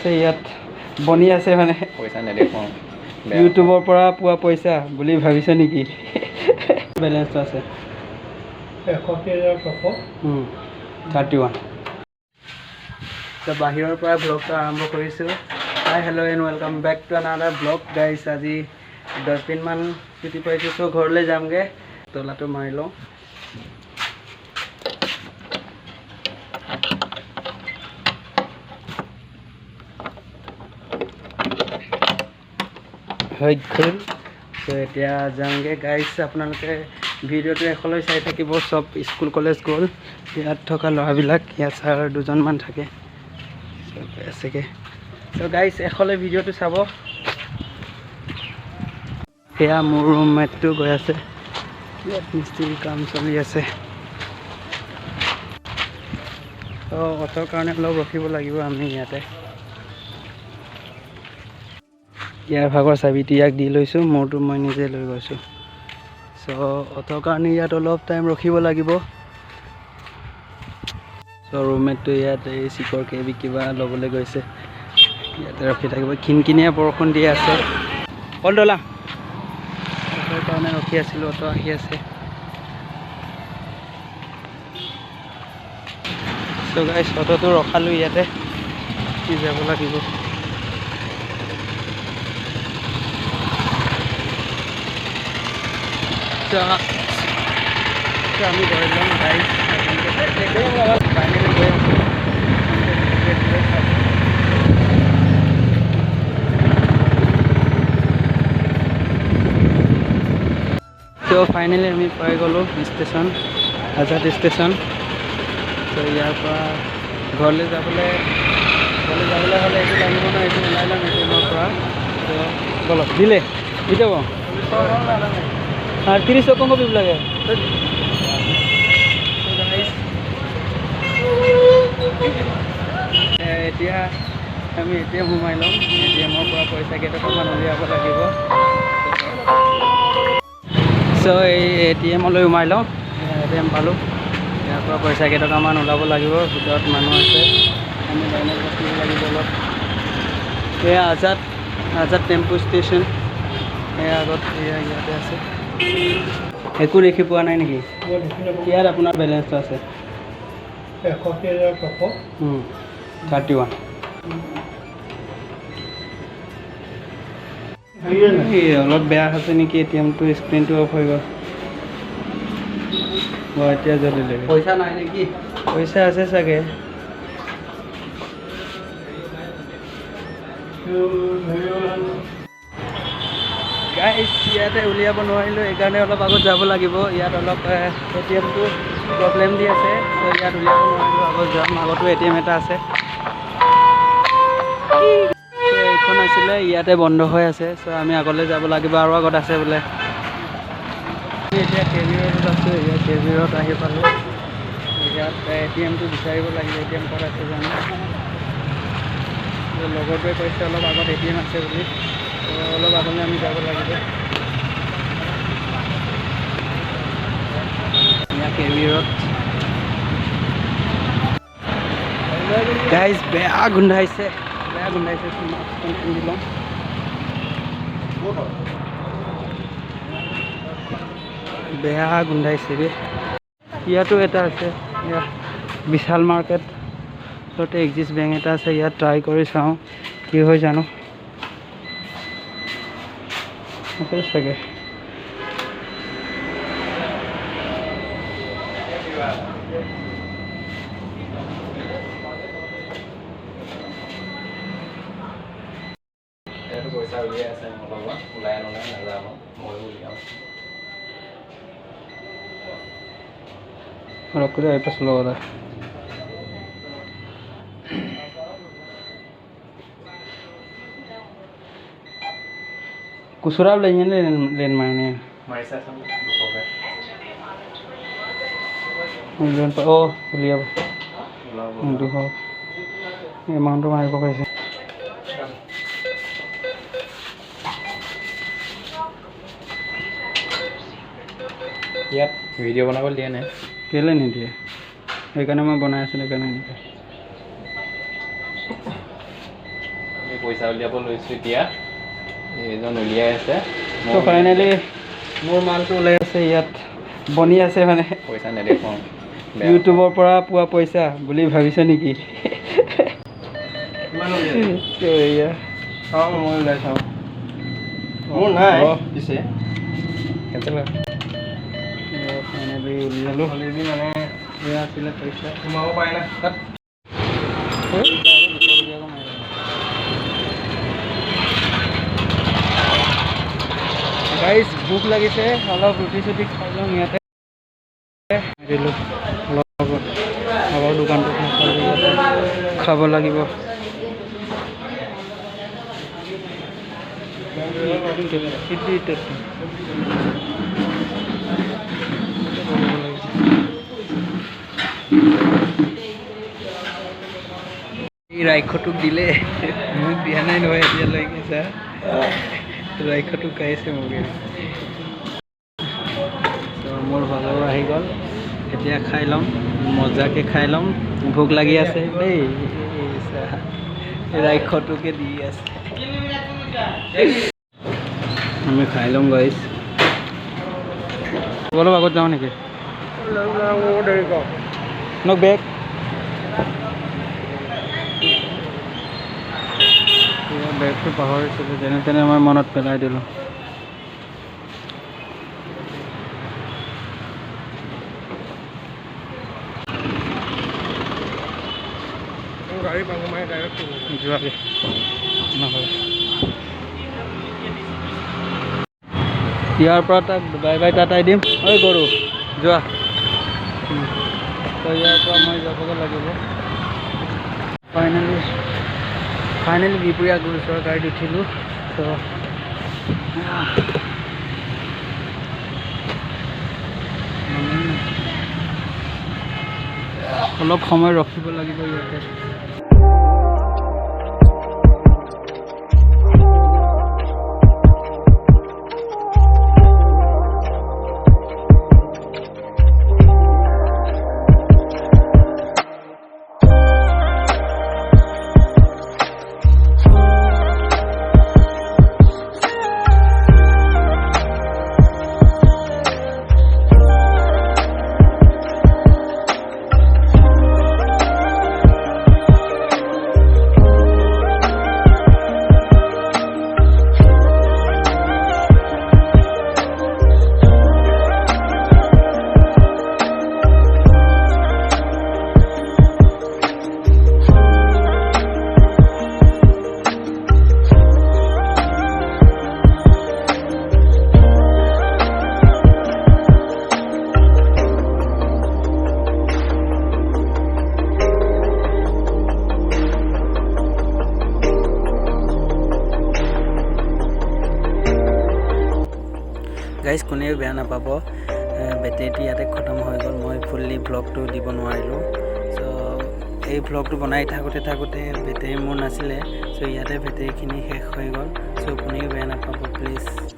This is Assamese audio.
আছে ইয়াত বনি আছে মানে পইচা নেদেখাওঁ ইউটিউবৰ পৰা পোৱা পইচা বুলি ভাবিছে নেকি বেলেঞ্চটো আছে 31 তো বাহিৰৰ পৰা ব্লগটো আৰম্ভ কৰিছোঁ hi hello' and welcome back to another blog guys আজি 10 দিনমান ছুটি পাইছোঁ চ' ঘৰলৈ যামগৈ তলাটো মাৰি লওঁ হৈ গ'ল চ' এতিয়া যামগৈ গাইছ আপোনালোকে ভিডিঅ'টো এখলৈ চাই থাকিব চব স্কুল কলেজ গ'ল ইয়াত থকা ল'ৰাবিলাক ইয়াত ছাৰ দুজনমান থাকে আছেগৈ চ' গাইছ এখলৈ ভিডিঅ'টো চাব সেয়া মোৰ ৰুমমেটটো গৈ আছে ইয়াত মিস্ত্ৰীৰ কাম চলি আছে ত' অটোৰ কাৰণে অলপ ৰখিব লাগিব আমি ইয়াতে ইয়াৰ ভাগৰ চাবিটো ইয়াক দি লৈছোঁ মোৰটো মই নিজে লৈ গৈছোঁ চ' অটোৰ কাৰণে ইয়াত অলপ টাইম ৰখিব লাগিব চ' ৰুমমেটটো ইয়াত এই চিকৰ কেবি কিবা ল'বলৈ গৈছে ইয়াতে ৰখি থাকিব কিনকিনীয়া বৰষুণ দি আছে কল দলা অটোৰ কাৰণে ৰখি আছিলোঁ অটো আহি আছে চ' গাইছ অটোটো ৰখালোঁ ইয়াতে কি যাব লাগিব আমি গৈ ল'ম গাইছ ফাইনেলি গৈ আছোঁ তো ফাইনেলি আমি পাই গ'লোঁ ষ্টেচন আজাদ ষ্টেচন তো ইয়াৰ পৰা ঘৰলৈ যাবলৈ হ'লে এইটো লাগিব ন এইটো ওলাই ল'ম এটিএমৰ পৰা তো বলক দিলে দি যাব আর 30 টাকা কপি লাগে এতিয়া আমি এটিএম সোমাই ল'ম এটিএমৰ পৰা পইচা কেইটকামান উলিয়াব লাগিব চ' এই এটিএমলৈ সোমাই লওঁ এটিএম পালোঁ ইয়াৰ পৰা পইচা কেইটকামান ওলাব লাগিব ভিতৰত মানুহ আছে আমি লাইনত ৰখিব লাগিব অলপ এয়া আজাদ টেম্পু ষ্টেচন এয়া আগত এয়া ইয়াতে আছে একো দেখি পোৱা নাই নেকি ইয়াত আপোনাৰ বেলেঞ্চটো আছে 31 অলপ বেয়া হৈছে নেকি এটিএমটো স্ক্ৰীনটো অফ হৈ গ'ল এতিয়া জ্বলিলে পইচা নাই নেকি পইচা আছে চাগে গাইছ ইয়াতে উলিয়াব নোৱাৰিলোঁ সেইকাৰণে অলপ আগত যাব লাগিব ইয়াত অলপ এটিএমটো প্ৰব্লেম দি আছে চ' ইয়াত উলিয়াব নোৱাৰিলোঁ আগত যাম আগতো এটিএম এটা আছে এইখন আছিলে ইয়াতে বন্ধ হৈ আছে চ' আমি আগলৈ যাব লাগিব আৰু আগত আছে বোলে এতিয়া কেবি ৰোডত আছোঁ ইয়াত কেবি ৰোড আহি পালোঁ ইয়াত এটিএমটো বিচাৰিব লাগিব এটিএম ক'ত আছে জানো লগৰটোৱে কৈছে অলপ আগত এটিএম আছে বুলি অলপ আগলৈ আমি যাব লাগিব কেবি ৰোড গাইজ বেয়া গোন্ধাইছে মাস্কখন পিন্ধি লওঁ বেয়া গোন্ধাইছে ৰে ইয়াতো এটা আছে ইয়াত বিশাল মাৰ্কেট তাতে এক্সিছ বেংক এটা আছে ইয়াত ট্ৰাই কৰি চাওঁ কি হয় জানো চাগে পইচা উলিয়াই আছে ওলাই নাযাওঁ মই উলিয়াওঁ रखो जाए पे स्लो हो रहा है कुसुरा लेंगे लेन मायने लेन पर ओ लिया दुख एमाउंट मारिब कैसे ইয়াত ভিডিঅ' বনাব দিয়ে নাই কেলে নিদিয়ে সেইকাৰণে মই বনাই আছিলোঁ সেইকাৰণে নিদিয়ে পইচা উলিয়াব লৈছোঁ এতিয়া এইজন উলিয়াই আছে তো ফাইনেলি মোৰ মালটো ওলাই আছে ইয়াত বনি আছে মানে পইচা নেদেখাওঁ ইউটিউবৰ পৰা পোৱা পইচা বুলি ভাবিছে নেকি এয়া চাওঁ মই ওলাই চাওঁ মোৰ নাই পিছে কেঞ্চেল ফাইনেলি উলিয়ালোঁ অলৰেডি মানে এয়া আছিলে পইচা সোমাব পাৰে না তাত গাইজ ভোক লাগিছে অলপ ৰুটি চুটি খাই লওঁ ইয়াতে দিলোঁ আগৰ দোকানটোত খাব লাগিব এই ৰাক্ষসটোক দিলে মোক দিয়া নাই নহয় এতিয়ালৈকে চা ৰাক্ষসটোক খাইছে মোক মোৰ ভাগৰ আহি গ'ল এতিয়া খাই ল'ম মজাকৈ খাই ল'ম ভোক লাগি আছে দেই ৰাক্ষসটোকে দি আছে আমি খাই ল'ম গাইছ অলপ আগত যাওঁ নেকি ন বেগ বেগটো পাহৰিছিলোঁ যেনে তেনে মই মনত পেলাই দিলোঁ গাড়ী পাঙো মাৰি ডাইৰেক্ট যোৱাগে নহয় ইয়াৰ পৰা তাক বাই বাই টাটাই দিম ঐ গৰু যোৱা তো ইয়াৰ পৰা মই যাবগৈ লাগিব ফাইনেলি বিপুৰীয়া গুৰুচৰ গাড়ীত উঠিলোঁ তো অলপ সময় ৰখিব লাগিব ইয়াতে গাইজ কোনেও বেয়া নাপাব বেটেৰীটো ইয়াতে খতম হৈ গ'ল মই ফুল্লি ভ্লগটো দিব নোৱাৰিলোঁ চ' এই ভ্লগটো বনাই থাকোঁতে বেটেৰী মোৰ নাছিলে চ' ইয়াতে বেটেৰীখিনি শেষ হৈ গ'ল চ' কোনেও বেয়া নাপাব প্লিজ